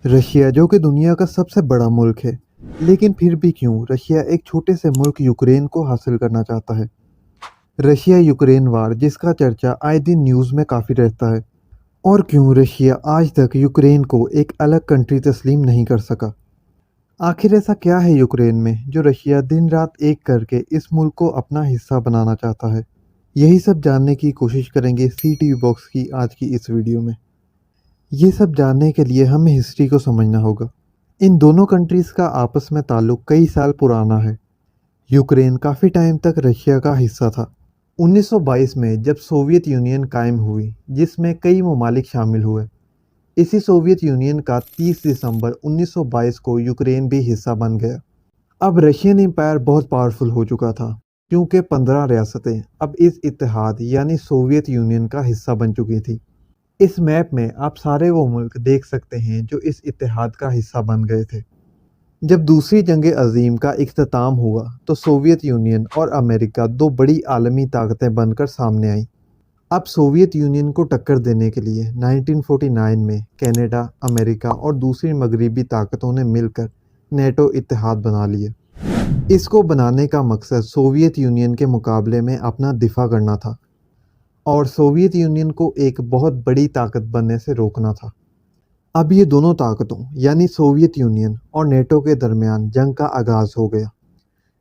Russia जो कि दुनिया का सबसे बड़ा मुल्क है, लेकिन फिर भी क्यों रशिया एक छोटे से मुल्क यूक्रेन को हासिल करना चाहता है। रशिया यूक्रेन वार जिसका चर्चा आए दिन न्यूज़ में काफ़ी रहता है, और क्यों रशिया आज तक यूक्रेन को एक अलग कंट्री तस्लीम नहीं कर सका। आखिर ऐसा क्या है यूक्रेन में जो रशिया दिन रात एक करके इस मुल्क को अपना हिस्सा बनाना चाहता है। यही सब जानने की कोशिश करेंगे CTV बॉक्स की आज की इस वीडियो में। ये सब जानने के लिए हमें हिस्ट्री को समझना होगा। इन दोनों कंट्रीज़ का आपस में ताल्लुक़ कई साल पुराना है। यूक्रेन काफ़ी टाइम तक रशिया का हिस्सा था। 1922 में जब सोवियत यूनियन कायम हुई, जिसमें कई ममालिक शामिल हुए, इसी सोवियत यूनियन का 30 दिसंबर 1922 को यूक्रेन भी हिस्सा बन गया। अब रशियन एम्पायर बहुत पावरफुल हो चुका था, क्योंकि 15 रियासतें अब इस इत्तेहाद यानी सोवियत यूनियन का हिस्सा बन चुकी थी। इस मैप में आप सारे वो मुल्क देख सकते हैं जो इस इत्तेहाद का हिस्सा बन गए थे। जब दूसरी जंग अज़ीम का इख्तिताम हुआ तो सोवियत यूनियन और अमेरिका दो बड़ी आलमी ताकतें बनकर सामने आईं। अब सोवियत यूनियन को टक्कर देने के लिए 1949 में कनाडा, अमेरिका और दूसरी मगरबी ताकतों ने मिलकर नेटो इत्तेहाद बना लिया। इसको बनाने का मकसद सोवियत यूनियन के मुकाबले में अपना दिफा करना था और सोवियत यूनियन को एक बहुत बड़ी ताकत बनने से रोकना था। अब ये दोनों ताकतों यानी सोवियत यूनियन और नेटो के दरमियान जंग का आगाज़ हो गया।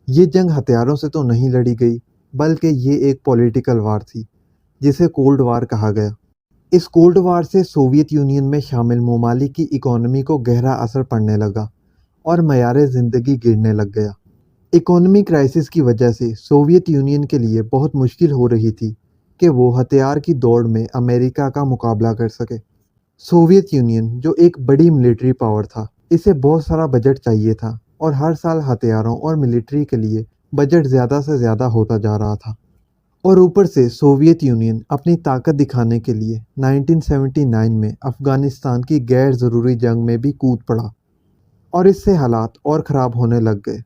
ये जंग हथियारों से तो नहीं लड़ी गई, बल्कि ये एक पॉलिटिकल वार थी जिसे कोल्ड वार कहा गया। इस कोल्ड वार से सोवियत यूनियन में शामिल ममालिक की इकोनॉमी को गहरा असर पड़ने लगा और मयार ज़िंदगी गिरने लग गया। इकोनॉमी क्राइसिस की वजह से सोवियत यूनियन के लिए बहुत मुश्किल हो रही थी कि वो हथियार की दौड़ में अमेरिका का मुकाबला कर सके। सोवियत यूनियन जो एक बड़ी मिलिट्री पावर था, इसे बहुत सारा बजट चाहिए था और हर साल हथियारों और मिलिट्री के लिए बजट ज़्यादा से ज़्यादा होता जा रहा था। और ऊपर से सोवियत यूनियन अपनी ताकत दिखाने के लिए 1979 में अफ़गानिस्तान की गैर ज़रूरी जंग में भी कूद पड़ा और इससे हालात और ख़राब होने लग गए।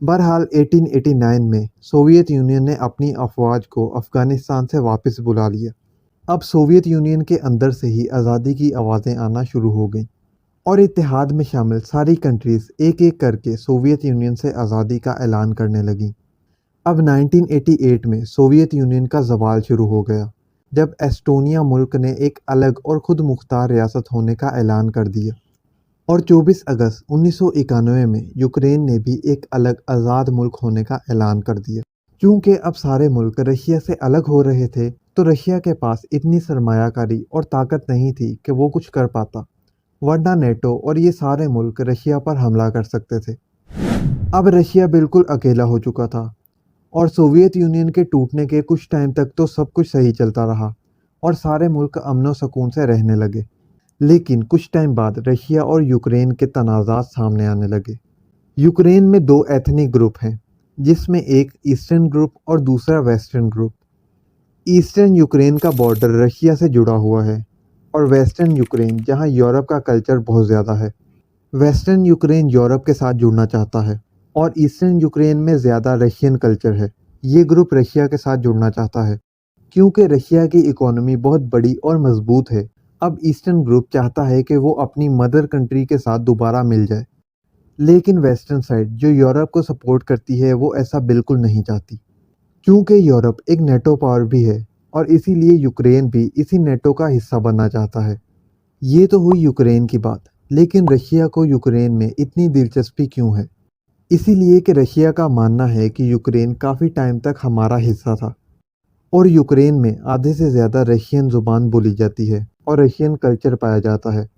बहरहाल 1889 में सोवियत यूनियन ने अपनी अफ़वाज को अफ़गानिस्तान से वापस बुला लिया। अब सोवियत यूनियन के अंदर से ही आज़ादी की आवाज़ें आना शुरू हो गईं और इत्तेहाद में शामिल सारी कंट्रीज़ एक एक करके सोवियत यूनियन से आज़ादी का ऐलान करने लगीं। अब 1988 में सोवियत यूनियन का ज़वाल शुरू हो गया, जब एस्टोनिया मुल्क ने एक अलग और ख़ुद मुख्तार रियासत होने का ऐलान कर दिया। और 24 अगस्त 1991 में यूक्रेन ने भी एक अलग आज़ाद मुल्क होने का ऐलान कर दिया। क्योंकि अब सारे मुल्क रशिया से अलग हो रहे थे, तो रशिया के पास इतनी सरमायाकारी और ताकत नहीं थी कि वो कुछ कर पाता, वरना नेटो और ये सारे मुल्क रशिया पर हमला कर सकते थे। अब रशिया बिल्कुल अकेला हो चुका था और सोवियत यूनियन के टूटने के कुछ टाइम तक तो सब कुछ सही चलता रहा और सारे मुल्क अमन सुकून से रहने लगे। लेकिन कुछ टाइम बाद रशिया और यूक्रेन के तनाज़ात सामने आने लगे। यूक्रेन में दो एथनिक ग्रुप हैं, जिसमें एक ईस्टर्न ग्रुप और दूसरा वेस्टर्न ग्रुप। ईस्टर्न यूक्रेन का बॉर्डर रशिया से जुड़ा हुआ है और वेस्टर्न यूक्रेन जहां यूरोप का कल्चर बहुत ज़्यादा है। वेस्टर्न यूक्रेन यूरोप के साथ जुड़ना चाहता है और ईस्टर्न यूक्रेन में ज़्यादा रशियन कल्चर है। ये ग्रुप रशिया के साथ जुड़ना चाहता है क्योंकि रशिया की इकोनॉमी बहुत बड़ी और मजबूत है। अब ईस्टर्न ग्रुप चाहता है कि वो अपनी मदर कंट्री के साथ दोबारा मिल जाए, लेकिन वेस्टर्न साइड जो यूरोप को सपोर्ट करती है वो ऐसा बिल्कुल नहीं चाहती, क्योंकि यूरोप एक नेटो पावर भी है और इसीलिए यूक्रेन भी इसी नेटो का हिस्सा बनना चाहता है। ये तो हुई यूक्रेन की बात, लेकिन रशिया को यूक्रेन में इतनी दिलचस्पी क्यों है? इसीलिए कि रशिया का मानना है कि यूक्रेन काफ़ी टाइम तक हमारा हिस्सा था और यूक्रेन में आधे से ज़्यादा रशियन ज़ुबान बोली जाती है और रशियन कल्चर पाया जाता है।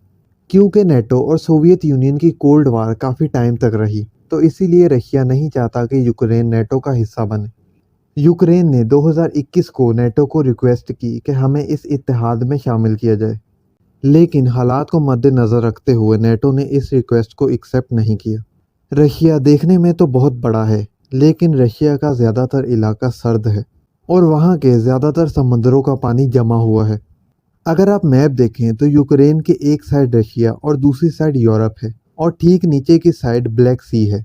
क्योंकि नेटो और सोवियत यूनियन की कोल्ड वार काफ़ी टाइम तक रही, तो इसीलिए रशिया नहीं चाहता कि यूक्रेन नेटो का हिस्सा बने। यूक्रेन ने 2021 को नेटो को रिक्वेस्ट की कि हमें इस इत्तेहाद में शामिल किया जाए, लेकिन हालात को मद्देनज़र रखते हुए नेटो ने इस रिक्वेस्ट को एक्सेप्ट नहीं किया। रशिया देखने में तो बहुत बड़ा है, लेकिन रशिया का ज़्यादातर इलाका सर्द है और वहाँ के ज़्यादातर समंदरों का पानी जमा हुआ है। अगर आप मैप देखें तो यूक्रेन के एक साइड रशिया और दूसरी साइड यूरोप है और ठीक नीचे की साइड ब्लैक सी है।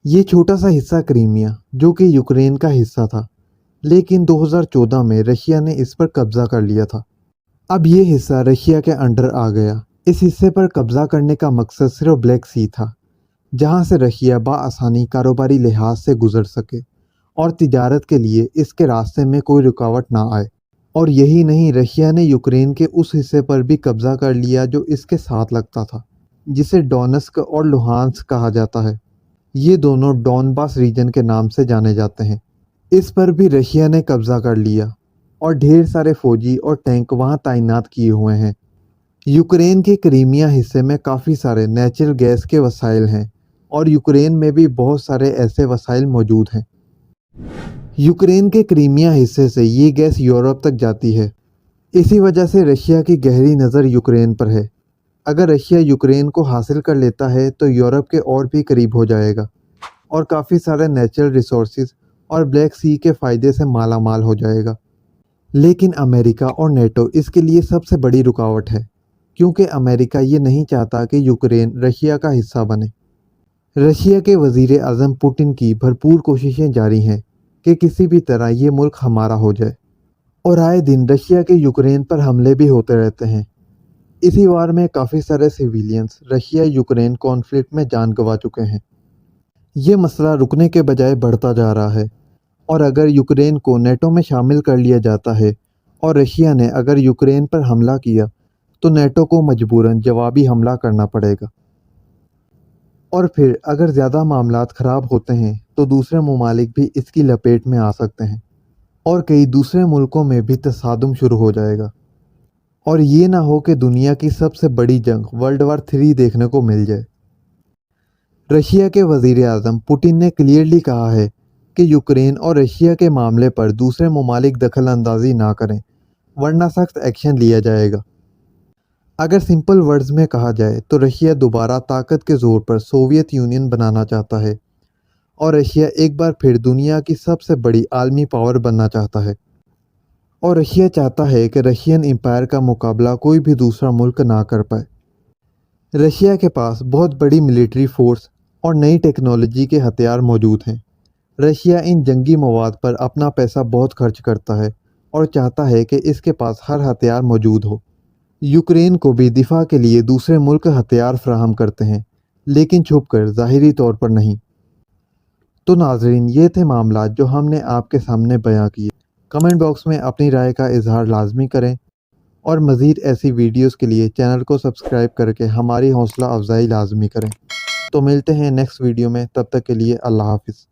ये छोटा सा हिस्सा क्रीमिया जो कि यूक्रेन का हिस्सा था, लेकिन 2014 में रशिया ने इस पर कब्जा कर लिया था। अब ये हिस्सा रशिया के अंडर आ गया इस हिस्से पर कब्जा करने का मकसद सिर्फ ब्लैक सी था, जहां से रशिया बआसानी कारोबारी लिहाज से गुजर सके और तिजारत के लिए इसके रास्ते में कोई रुकावट ना आए। और यही नहीं, रशिया ने यूक्रेन के उस हिस्से पर भी कब्जा कर लिया जो इसके साथ लगता था, जिसे डोनेस्क और लुहांस्क कहा जाता है। ये दोनों डॉनबास रीजन के नाम से जाने जाते हैं। इस पर भी रशिया ने कब्जा कर लिया और ढेर सारे फौजी और टैंक वहां तैनात किए हुए हैं। यूक्रेन के क्रीमिया हिस्से में काफ़ी सारे नेचुरल गैस के वसाइल हैं और यूक्रेन में भी बहुत सारे ऐसे वसाइल मौजूद हैं। यूक्रेन के क्रीमिया हिस्से से ये गैस यूरोप तक जाती है। इसी वजह से रशिया की गहरी नज़र यूक्रेन पर है। अगर रशिया यूक्रेन को हासिल कर लेता है तो यूरोप के और भी करीब हो जाएगा और काफ़ी सारे नेचुरल रिसोर्सेज और ब्लैक सी के फ़ायदे से माला माल हो जाएगा। लेकिन अमेरिका और नेटो इसके लिए सबसे बड़ी रुकावट है, क्योंकि अमेरिका ये नहीं चाहता कि यूक्रेन रशिया का हिस्सा बने। रशिया के वज़ीर आज़म पुतिन की भरपूर कोशिशें जारी हैं कि किसी भी तरह ये मुल्क हमारा हो जाए, और आए दिन रशिया के यूक्रेन पर हमले भी होते रहते हैं। इसी वार में काफ़ी सारे सिविलियंस रशिया यूक्रेन कॉन्फ्लिक्ट में जान गंवा चुके हैं। ये मसला रुकने के बजाय बढ़ता जा रहा है, और अगर यूक्रेन को नेटो में शामिल कर लिया जाता है और रशिया ने अगर यूक्रेन पर हमला किया तो नेटो को मजबूरन जवाबी हमला करना पड़ेगा। और फिर अगर ज़्यादा मामलात ख़राब होते हैं तो दूसरे ममालिक भी इसकी लपेट में आ सकते हैं और कई दूसरे मुल्कों में भी तसादुम शुरू हो जाएगा, और ये ना हो कि दुनिया की सबसे बड़ी जंग वर्ल्ड वार 3 देखने को मिल जाए। रशिया के वज़ीर आज़म पुतिन ने क्लियरली कहा है कि यूक्रेन और रशिया के मामले पर दूसरे ममालिक दखल अंदाजी ना करें, वरना सख्त एक्शन लिया जाएगा। अगर सिंपल वर्ड्स में कहा जाए तो रशिया दोबारा ताकत के ज़ोर पर सोवियत यूनियन बनाना चाहता है, और रशिया एक बार फिर दुनिया की सबसे बड़ी आलमी पावर बनना चाहता है। और रशिया चाहता है कि रशियन एम्पायर का मुकाबला कोई भी दूसरा मुल्क ना कर पाए। रशिया के पास बहुत बड़ी मिलिट्री फोर्स और नई टेक्नोलॉजी के हथियार मौजूद हैं। रशिया इन जंगी मवाद पर अपना पैसा बहुत खर्च करता है और चाहता है कि इसके पास हर हथियार मौजूद हो। यूक्रेन को भी दिफा के लिए दूसरे मुल्क हथियार फराहम करते हैं, लेकिन छुपकर, ज़ाहिरी तौर पर नहीं। तो नाजरीन, ये थे मामला जो हमने आपके सामने बयां किए। कमेंट बॉक्स में अपनी राय का इजहार लाजमी करें, और मज़ीद ऐसी वीडियोस के लिए चैनल को सब्सक्राइब करके हमारी हौसला अफजाई लाजमी करें। तो मिलते हैं नेक्स्ट वीडियो में, तब तक के लिए अल्लाह हाफिज़।